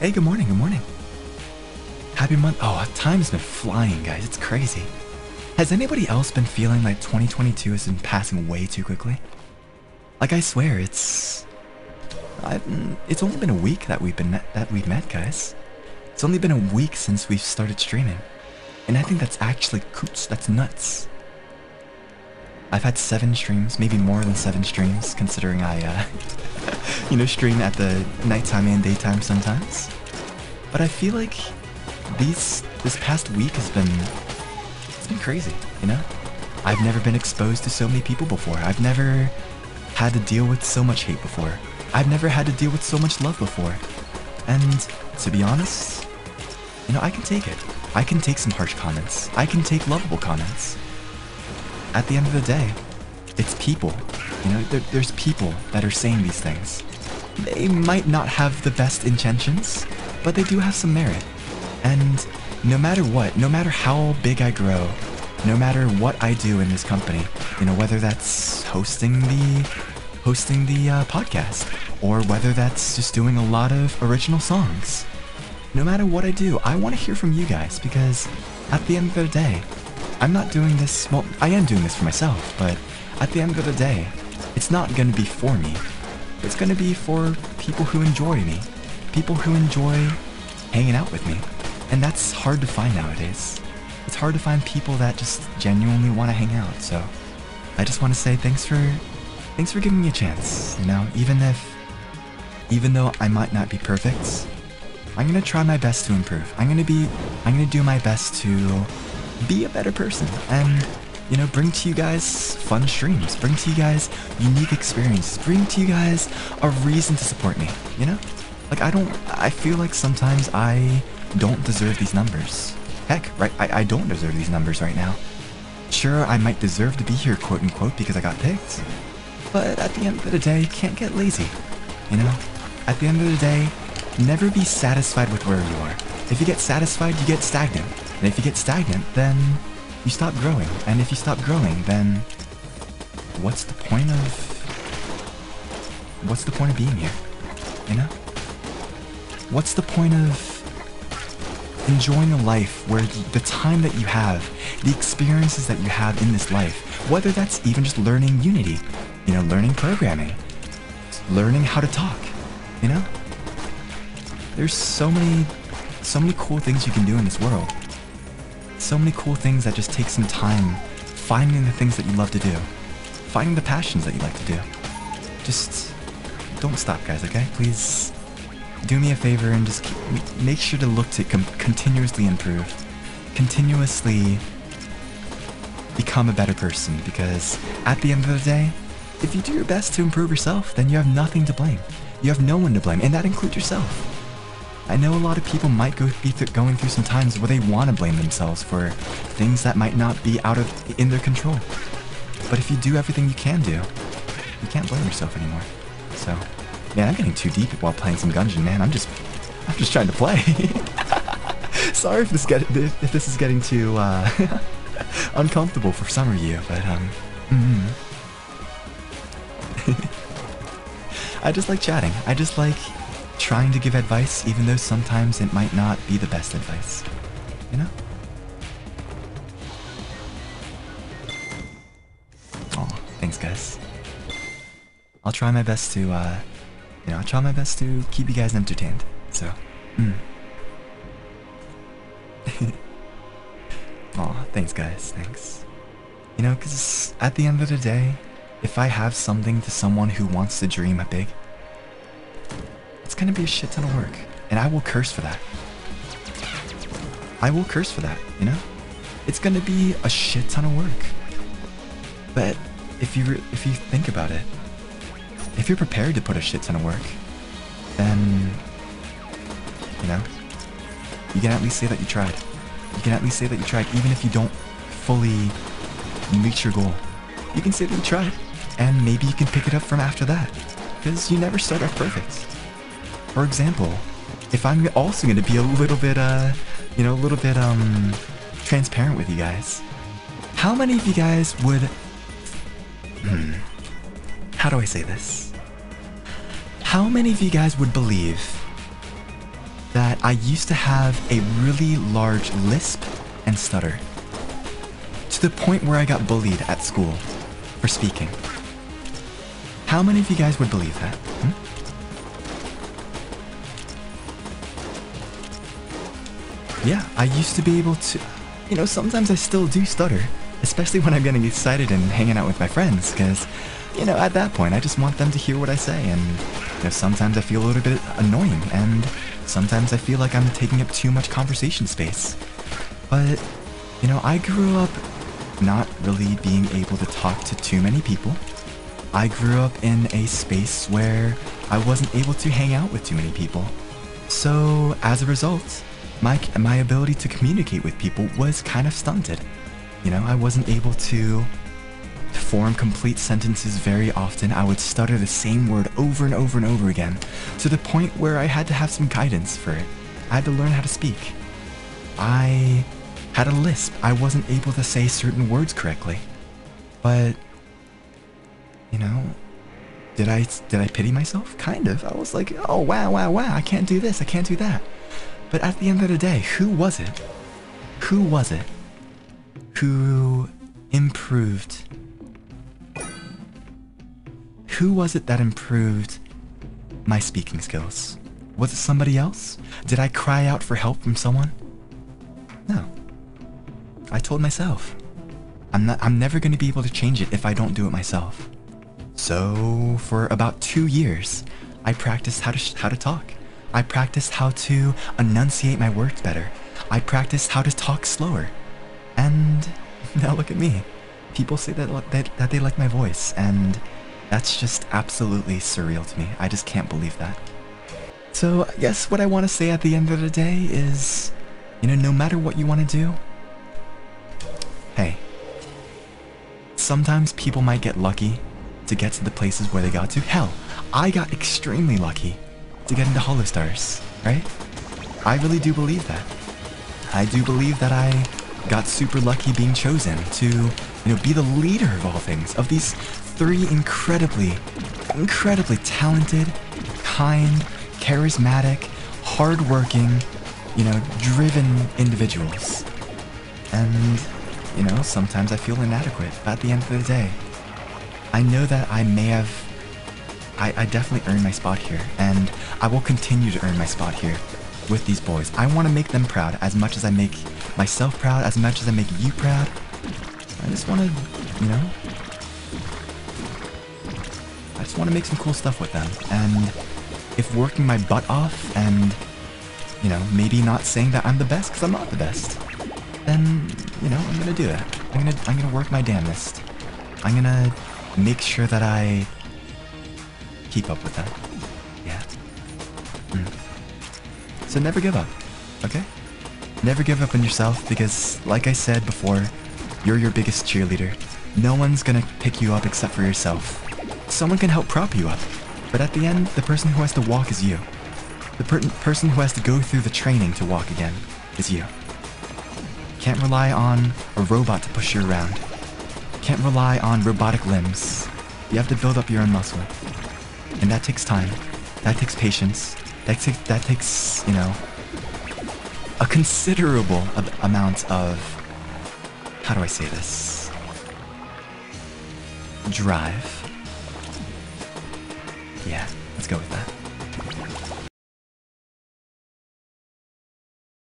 Hey, good morning, good morning. Happy month. Oh, time's been flying, guys. It's crazy. Has anybody else been feeling like 2022 has been passing way too quickly? Like, I swear, it's only been a week that we've met, guys. It's only been a week since we've started streaming. And I think that's actually coots. That's nuts. I've had 7 streams, maybe more than 7 streams, considering I, stream at the nighttime and daytime sometimes. But I feel like this past week has been, it's been crazy, you know? I've never been exposed to so many people before. I've never had to deal with so much hate before. I've never had to deal with so much love before. And to be honest, I can take it. I can take some harsh comments. I can take lovable comments. At the end of the day, it's people. There's people that are saying these things. They might not have the best intentions, but they do have some merit. And no matter what, no matter how big I grow, no matter what I do in this company, whether that's hosting the podcast, or whether that's just doing a lot of original songs, no matter what I do, I want to hear from you guys, because at the end of the day, I'm not doing this, well, I am doing this for myself, but at the end of the day, it's not going to be for me. It's going to be for people who enjoy me, people who enjoy hanging out with me. And that's hard to find nowadays. It's hard to find people that just genuinely want to hang out, so I just want to say thanks for giving me a chance, even though I might not be perfect, I'm gonna try my best to improve. I'm gonna do my best to be a better person and, bring to you guys fun streams, bring to you guys unique experiences, bring to you guys a reason to support me, Like, I feel like sometimes I don't deserve these numbers. Heck, right, I don't deserve these numbers right now. Sure, I might deserve to be here, quote unquote, because I got picked. But at the end of the day, can't get lazy, At the end of the day, never be satisfied with where you are. If you get satisfied, you get stagnant. And if you get stagnant, then you stop growing. And if you stop growing, then what's the point of being here? What's the point of enjoying a life where the time that you have, the experiences that you have in this life, whether that's even just learning Unity, learning programming, learning how to talk, There's so many cool things you can do in this world. So many cool things that just take some time finding the things that you love to do, finding the passions that you like to do. Just don't stop, guys, okay? Please do me a favor and just make sure to look to continuously improve, continuously become a better person, because at the end of the day, if you do your best to improve yourself, then you have nothing to blame. You have no one to blame, and that includes yourself. I know a lot of people might be going through some times where they want to blame themselves for things that might not be in their control. But if you do everything you can do, you can't blame yourself anymore. So, man, I'm getting too deep while playing some Gungeon, man. I'm just trying to play. Sorry if this is getting too uncomfortable for some of you, but I just like chatting. I just like trying to give advice, even though sometimes it might not be the best advice, Oh, thanks, guys. I'll try my best to, keep you guys entertained. So, Aw, thanks, guys. Thanks. Because at the end of the day, if I have something to someone who wants to dream big, it's gonna be a shit ton of work, and I will curse for that. I will curse for that, It's gonna be a shit ton of work. But if you think about it, if you're prepared to put a shit ton of work, then, you can at least say that you tried. You can at least say that you tried, even if you don't fully reach your goal. You can say that you tried, and maybe you can pick it up from after that, because you never start off perfect. For example, if I'm also going to be a little bit, transparent with you guys, how many of you guys would, how do I say this? How many of you guys would believe that I used to have a really large lisp and stutter, to the point where I got bullied at school for speaking. How many of you guys would believe that? Yeah, I used to be able to, sometimes I still do stutter, especially when I'm getting excited and hanging out with my friends, because, at that point, I just want them to hear what I say, and, sometimes I feel a little bit annoying, and sometimes I feel like I'm taking up too much conversation space. But, I grew up not really being able to talk to too many people. I grew up in a space where I wasn't able to hang out with too many people. So, as a result, my ability to communicate with people was kind of stunted. I wasn't able to form complete sentences very often. I would stutter the same word over and over and over again, to the point where I had to have some guidance for it. I had to learn how to speak. I had a lisp. I wasn't able to say certain words correctly. But, did I pity myself? Kind of. I was like, oh, wow, I can't do this, I can't do that. But at the end of the day, who was it? Who was it who improved? Who was it that improved my speaking skills? Was it somebody else? Did I cry out for help from someone? No. I told myself. I'm never going to be able to change it if I don't do it myself. So, for about 2 years, I practiced how to talk. I practiced how to enunciate my words better. I practiced how to talk slower. And now look at me. People say that they like my voice, and that's just absolutely surreal to me. I just can't believe that. So I guess what I want to say at the end of the day is, no matter what you want to do, hey, sometimes people might get lucky to get to the places where they got to. Hell, I got extremely lucky to get into Holostars, right? I really do believe that. I do believe that I got super lucky being chosen to, be the leader of all things, of these 3 incredibly talented, kind, charismatic, hardworking, driven individuals. And, sometimes I feel inadequate, but at the end of the day, I know that I definitely earned my spot here, and I will continue to earn my spot here with these boys. I want to make them proud as much as I make myself proud, as much as I make you proud. I just want to, I just want to make some cool stuff with them. And if working my butt off and, maybe not saying that I'm the best because I'm not the best, then, I'm going to do it. I'm going to work my damnedest. I'm going to make sure that I keep up with them. Yeah. So never give up, okay? Never give up on yourself, because like I said before, you're your biggest cheerleader. No one's gonna pick you up except for yourself. Someone can help prop you up, but at the end, the person who has to walk is you. The person who has to go through the training to walk again is you. Can't rely on a robot to push you around. Can't rely on robotic limbs. You have to build up your own muscle. And that takes time. That takes patience. That takes, a considerable amount of, how do I say this? Drive. Yeah, let's go with that.